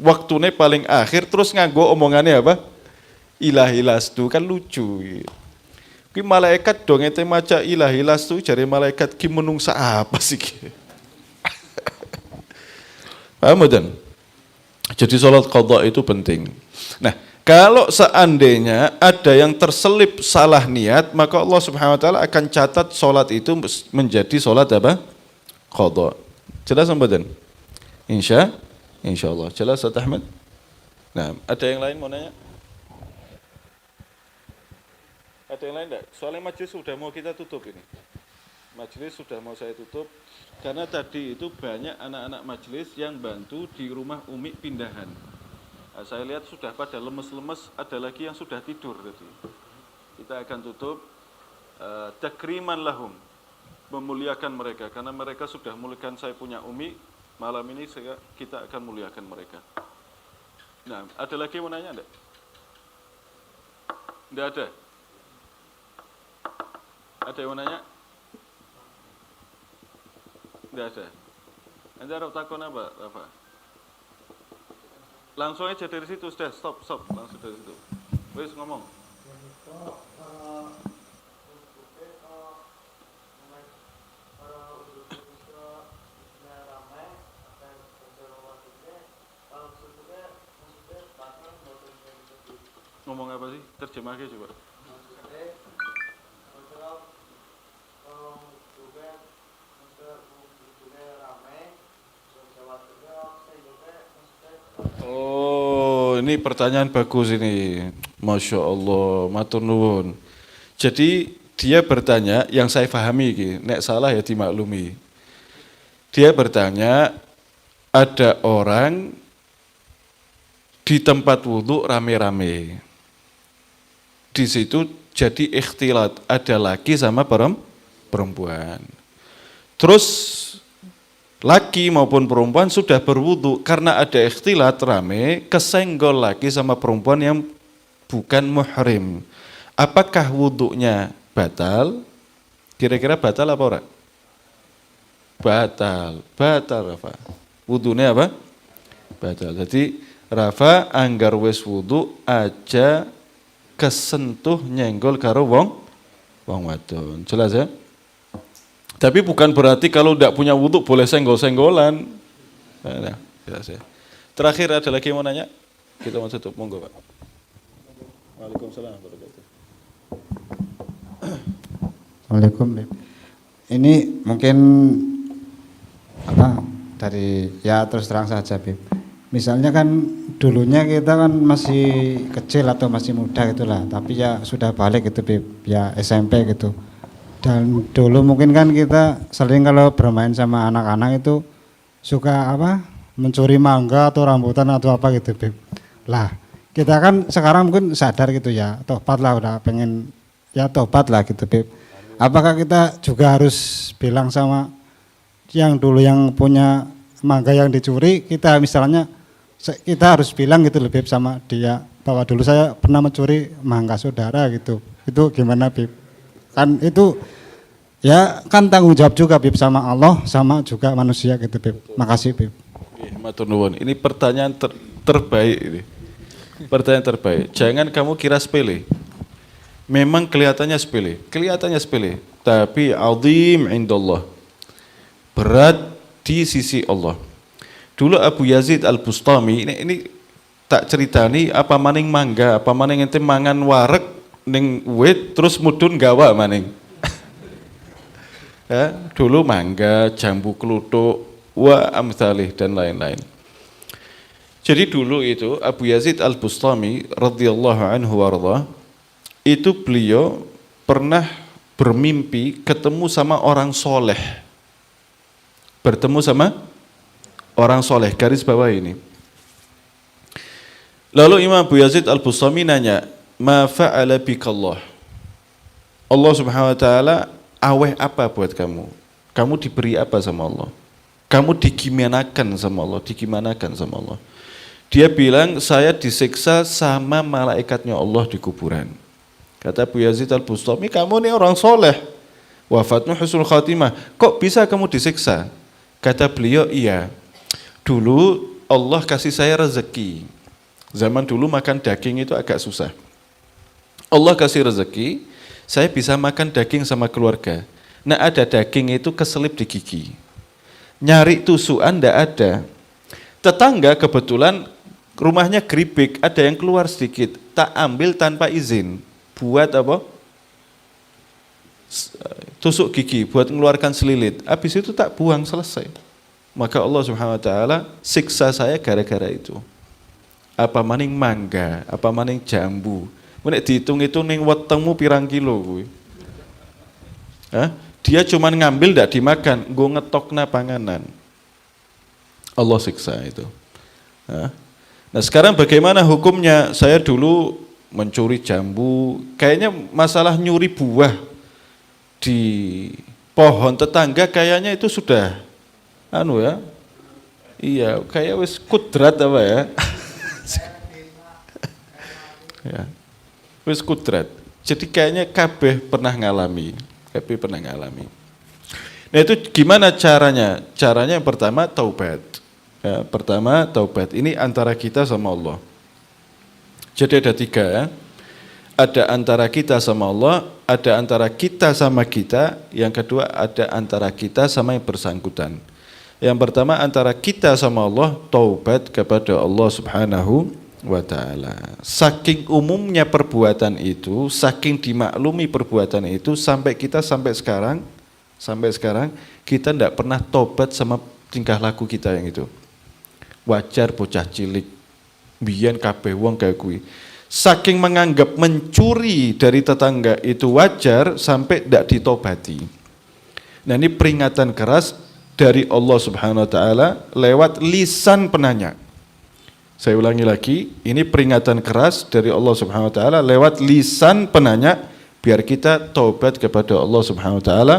waktune paling akhir terus nganggo omongannya apa? Ilahi lastu, kan lucu. Ki malaikat dong ente maca ilahi lastu, jare malaikat ki menungsa apa sih? Paham dan? Jadi sholat qadha itu penting. Nah, kalau seandainya ada yang terselip salah niat, maka Allah Subhanahu wa taala akan catat sholat itu menjadi sholat apa? Qadha. Jelas mboten? Insyaallah. Jelas Ustaz Ahmad? Nah, ada yang lain mau nanya? Ada yang lain enggak? Soalnya majelis sudah mau kita tutup ini. Majelis sudah mau saya tutup karena tadi itu banyak anak-anak majelis yang bantu di rumah Umi pindahan. Nah, saya lihat sudah pada lemes-lemes, ada lagi yang sudah tidur tadi. Kita akan tutup takriman lahum, memuliakan mereka karena mereka sudah muliakan saya punya Umi. Malam ini kita akan muliakan mereka. Nah, ada lagi yang mau nanya enggak? Enggak ada? Ada yang mau nanya? Enggak ada. Anda harus takon apa, Rafa? Langsung aja dari situ, sudah stop, langsung dari situ. Wes ngomong. Ngomong apa sih? Terjemahnya coba. Oh, ini pertanyaan bagus ini. Masya Allah, matur nuwun. Jadi dia bertanya, yang saya pahami ini, nek salah ya dimaklumi. Dia bertanya, ada orang di tempat wudhu rame-rame. Di situ jadi ikhtilat, ada laki sama perempuan. Terus laki maupun perempuan sudah berwudu, karena ada ikhtilat rame, kesenggol laki sama perempuan yang bukan muhrim. Apakah wudunya batal? Kira-kira batal apa ora? Batal Rafa. Wudunya apa? Batal. Jadi Rafa anggar wis wudu aja kesentuh nyenggol karo wong wadon. Jelas ya? Tapi bukan berarti kalau tidak punya wudhu boleh senggol-senggolan. Nah, jelas ya. Terakhir ada lagi yang mau nanya? Kita mau tutup, monggo Pak. Waalaikumsalam warahmatullahi wabarakatuh. Waalaikumsalam. Ini mungkin dari ya terus terang saja Bib. Misalnya kan dulunya kita kan masih kecil atau masih muda gitulah, tapi ya sudah balik gitu Bib, ya SMP gitu. Dan dulu mungkin kan kita sering kalau bermain sama anak-anak itu suka mencuri mangga atau rambutan atau apa gitu Bib. Lah kita kan sekarang mungkin sadar gitu ya, tobat lah, udah pengen ya tobat lah gitu Bib. Apakah kita juga harus bilang sama yang dulu yang punya mangga yang dicuri, kita misalnya kita harus bilang gitu Bib sama dia bahwa dulu saya pernah mencuri mangga saudara gitu. Itu gimana Bib? Kan itu ya kan tanggung jawab juga Bib sama Allah sama juga manusia gitu Bib. Makasih Bib. Matur nuwun. Ini pertanyaan terbaik ini. Pertanyaan terbaik. Jangan kamu kira sepele. Memang kelihatannya sepele, tapi azim indallah. Berat di sisi Allah. Dulu Abu Yazid Al-Bustami ini tak ceritani apa maning mangga, apa maning ente mangan wareg ning wit terus mudun gawa maning. Ya, dulu mangga, jambu kluthuk, wa amsalih dan lain-lain. Jadi dulu itu Abu Yazid Al-Bustami radhiyallahu anhu warḍah, itu beliau pernah bermimpi ketemu sama orang soleh. Bertemu sama orang soleh, garis bawah ini. Lalu Imam Abu Yazid Al-Bustami nanya, ma fa'ala bikallah? Allah Subhanahu wa taala aweh apa buat kamu? Kamu diberi apa sama Allah? Kamu digimanakan sama Allah? Dia bilang, saya disiksa sama malaikatnya Allah di kuburan. Kata Abu Yazid Al-Bustami, kamu ini orang soleh, wafatmu husnul khatimah, kok bisa kamu disiksa? Kata beliau, iya, dulu Allah kasih saya rezeki. Zaman dulu makan daging itu agak susah. Allah kasih rezeki, saya bisa makan daging sama keluarga. Nah ada daging itu keselip di gigi. Nyari tusukan ndak ada. Tetangga kebetulan rumahnya geribik, ada yang keluar sedikit, tak ambil tanpa izin. Buat apa? Tusuk gigi, buat mengeluarkan selilit. Habis itu tak buang, selesai. Maka Allah Subhanahu wa taala siksa saya gara-gara itu. Apa maning mangga, apa maning jambu. Nek dihitung-hitung ning wetengmu pirang kilo kuwi. Hah? Dia cuma ngambil tidak dimakan, gue ngetokna panganan. Allah siksa itu. Nah sekarang bagaimana hukumnya? Saya dulu mencuri jambu, kayaknya masalah nyuri buah di pohon tetangga kayaknya itu sudah iya kayak wis kudrat apa ya. Ya. Wis kudrat. Jadi kayaknya kabeh pernah ngalami. Nah itu gimana caranya? Caranya yang pertama taubat. Ya, pertama taubat. Ini antara kita sama Allah. Jadi ada 3 ya. Ada antara kita sama Allah, ada antara kita sama kita, yang kedua ada antara kita sama yang bersangkutan. Yang pertama antara kita sama Allah, taubat kepada Allah Subhanahu wa ta'ala. Saking umumnya perbuatan itu, saking dimaklumi perbuatan itu, sampai sekarang kita tidak pernah tobat sama tingkah laku kita yang itu. Wajar bocah cilik biyen kabeh wong kayak kuwi. Saking menganggap mencuri dari tetangga itu wajar sampai tidak ditobati. Nah ini peringatan keras dari Allah Subhanahu wa ta'ala lewat lisan penanya. Saya ulangi lagi, ini peringatan keras dari Allah Subhanahu wa ta'ala lewat lisan penanya biar kita taubat kepada Allah Subhanahu wa ta'ala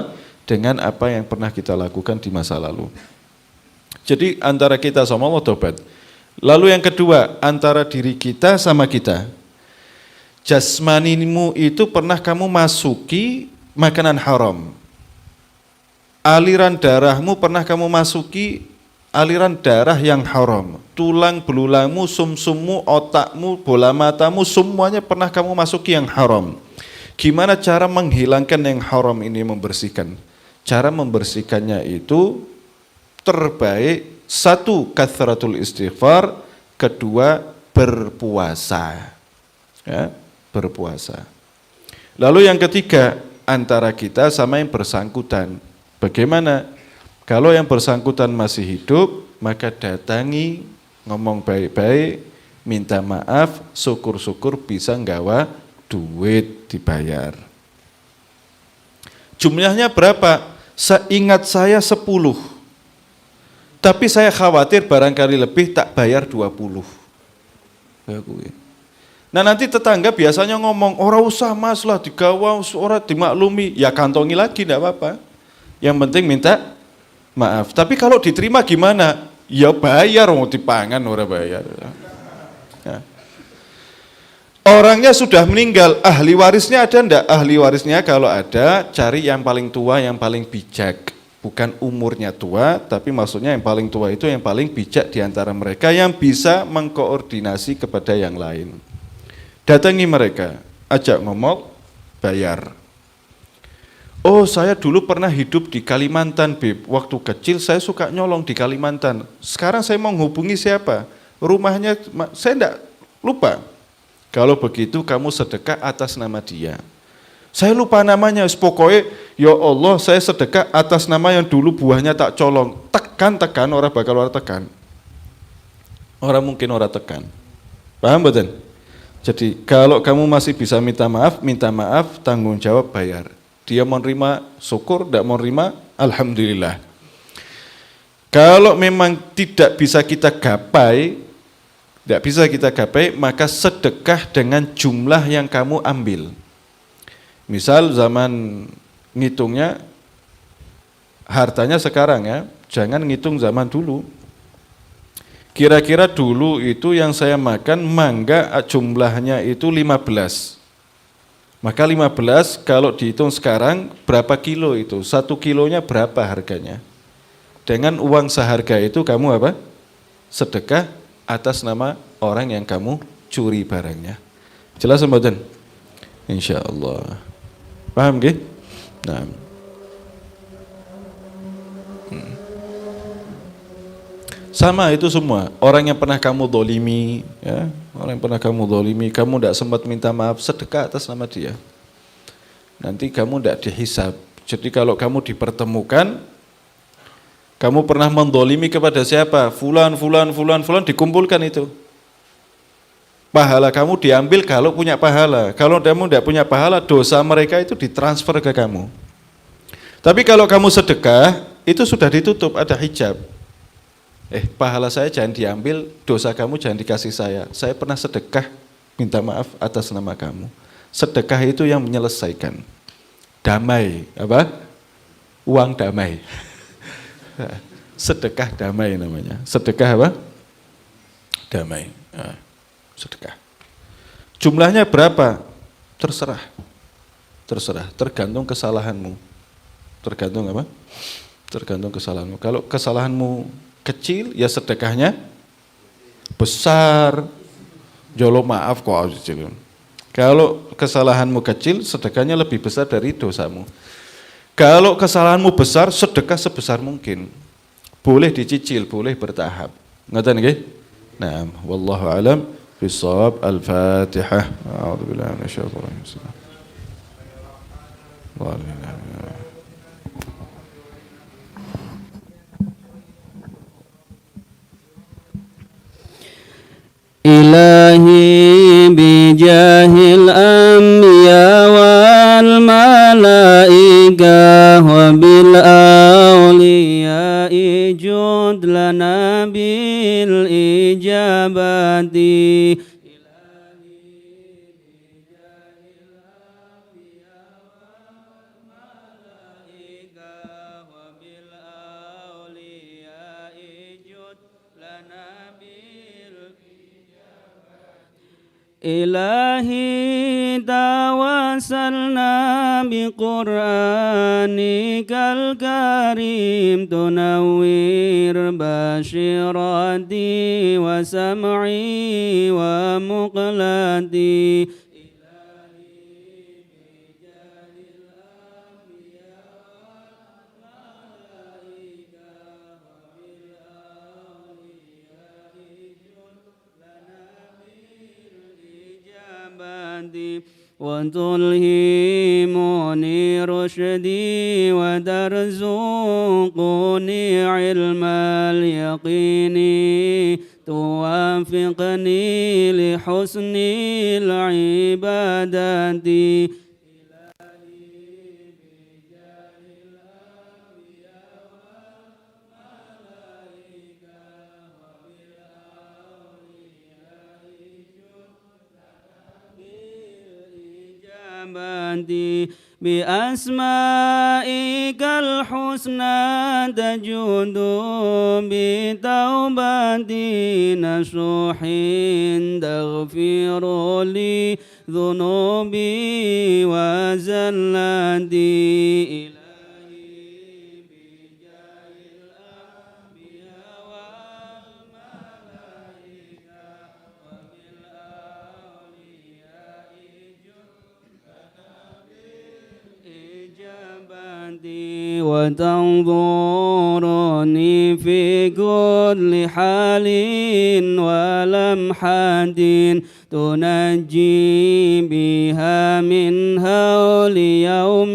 dengan apa yang pernah kita lakukan di masa lalu. Jadi antara kita sama Allah taubat. Lalu yang kedua, antara diri kita sama kita. Jasmanimu itu pernah kamu masuki makanan haram. Aliran darahmu pernah kamu masuki aliran darah yang haram, tulang belulangmu, sumsummu, otakmu, bola matamu, semuanya pernah kamu masuki yang haram. Gimana cara menghilangkan yang haram ini, membersihkan? Cara membersihkannya itu terbaik, 1 kathratul istighfar, 2 berpuasa. Ya, berpuasa. Lalu yang ketiga, antara kita sama yang bersangkutan. Bagaimana? Kalau yang bersangkutan masih hidup, maka datangi, ngomong baik-baik, minta maaf, syukur-syukur bisa nggawa duit dibayar. Jumlahnya berapa? Seingat saya 10. Tapi saya khawatir barangkali lebih, tak bayar 20. Nah nanti tetangga biasanya ngomong, ora usah mas lah digawa, ora dimaklumi, ya kantongi lagi tidak apa-apa. Yang penting minta maaf. Tapi kalau diterima gimana? Ya bayar, mau dipangan orang bayar. Ya. Orangnya sudah meninggal, ahli warisnya ada enggak? Ahli warisnya kalau ada, cari yang paling tua, yang paling bijak. Bukan umurnya tua, tapi maksudnya yang paling tua itu yang paling bijak di antara mereka yang bisa mengkoordinasi kepada yang lain. Datangi mereka, ajak ngomong, bayar. Oh saya dulu pernah hidup di Kalimantan, Bib. Waktu kecil saya suka nyolong di Kalimantan. Sekarang saya mau hubungi siapa? Rumahnya, saya enggak lupa. Kalau begitu kamu sedekah atas nama dia. Saya lupa namanya, pokoknya ya Allah saya sedekah atas nama yang dulu buahnya tak colong. Tekan, orang bakal orang tekan. Orang mungkin orang tekan. Paham betul? Jadi kalau kamu masih bisa minta maaf, tanggung jawab bayar. Dia mau nerima syukur, tidak mau nerima alhamdulillah. Kalau memang tidak bisa kita gapai, maka sedekah dengan jumlah yang kamu ambil. Misal zaman ngitungnya hartanya sekarang ya, jangan ngitung zaman dulu. Kira-kira dulu itu yang saya makan mangga jumlahnya itu 15. Maka 15 kalau dihitung sekarang berapa kilo itu? 1 kilonya berapa harganya? Dengan uang seharga itu kamu apa? Sedekah atas nama orang yang kamu curi barangnya. Jelas mboten? Insyaallah. Paham nggih? Nah. Sama itu semua. Orang yang pernah kamu dolimi, ya, orang yang pernah kamu dolimi, kamu tidak sempat minta maaf, sedekah atas nama dia. Nanti kamu tidak dihisab. Jadi kalau kamu dipertemukan, kamu pernah mendolimi kepada siapa? Fulan, dikumpulkan itu. Pahala kamu diambil kalau punya pahala. Kalau kamu tidak punya pahala, dosa mereka itu ditransfer ke kamu. Tapi kalau kamu sedekah, itu sudah ditutup, ada hijab. Pahala saya jangan diambil, dosa kamu jangan dikasih saya. Saya pernah sedekah, minta maaf atas nama kamu. Sedekah itu yang menyelesaikan. Damai, apa? Uang damai. Sedekah damai namanya. Sedekah apa? Damai. Sedekah. Jumlahnya berapa? Terserah. Terserah, tergantung kesalahanmu. Tergantung apa? Tergantung kesalahanmu. Kalau kesalahanmu kecil, ya sedekahnya besar. Jolo maaf kok. Kalau kesalahanmu kecil, sedekahnya lebih besar dari dosamu. Kalau kesalahanmu besar, sedekah sebesar mungkin. Boleh dicicil, boleh bertahap. Ngaten nggih? Nah, wallahu alam bisawab. Al-Fatihah. A'udzubillahi minasyaitonir rajim. إلهي بجاه الأنبياء والملائكة وبالأولياء جد لنا بالإجابة إلهي توسلنا بقرآنك الكريم تنوير بشيرتي وسمعي ومقلتي وتلهمني رشدي وترزقني علم اليقين توافقني لحسن العبادة بأسمائك الحسنى تجود بتوبتي نصوح تغفر لي ذنوبي وزلتي وتنظرني في كل حال ولمحة تنجي بها من هول يوم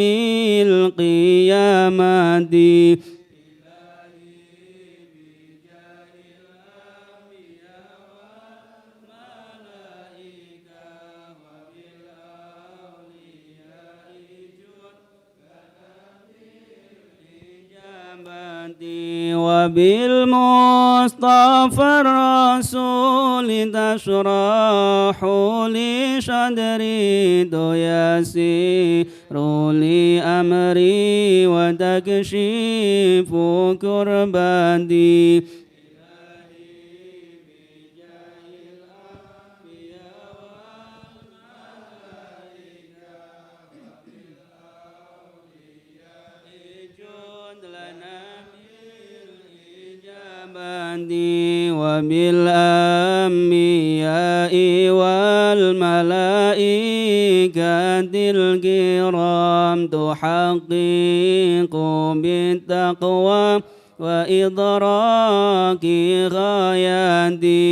القيامة وبالمصطفى الرسول تشرح لي صدري تيسر لي أمري وتكشف كربتي وبالأنبياء والملائكة الكرام تحقق بالتقوى وإدراك غاياتي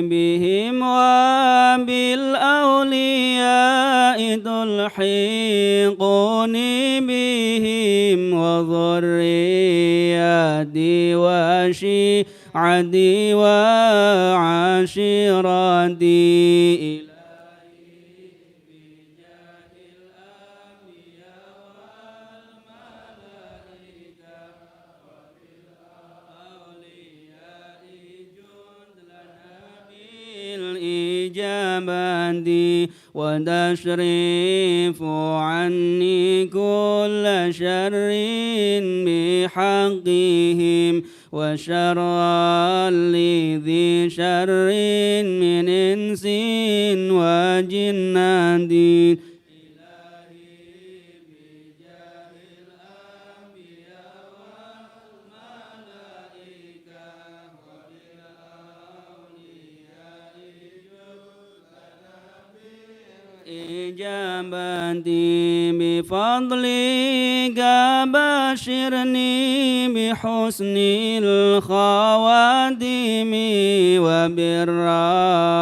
بهم وبالأولياء تلحقني عليهم وذرياتي وشيعتي وعشيرتي الإجابة وتشريف عني كل شر بحقهم وشر لذي شر من إنس وجنات إجابتي بفضلك بشرني بحسن الخواتم وبالرحمة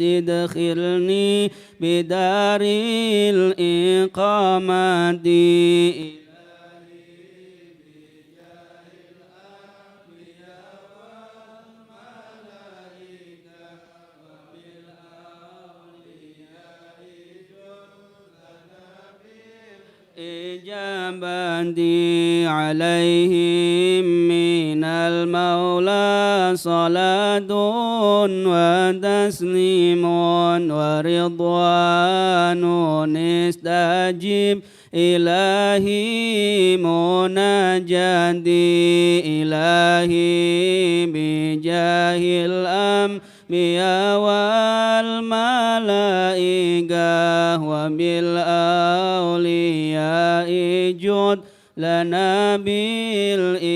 ادخلني بدار الإقامة إجابتي عليهم من المولى صلاة وتسليم ورضوان استجب إلهي مناجاتي إلهي بجاه الأنبياء والملائكة وبالأولياء جد لنا بالإجابة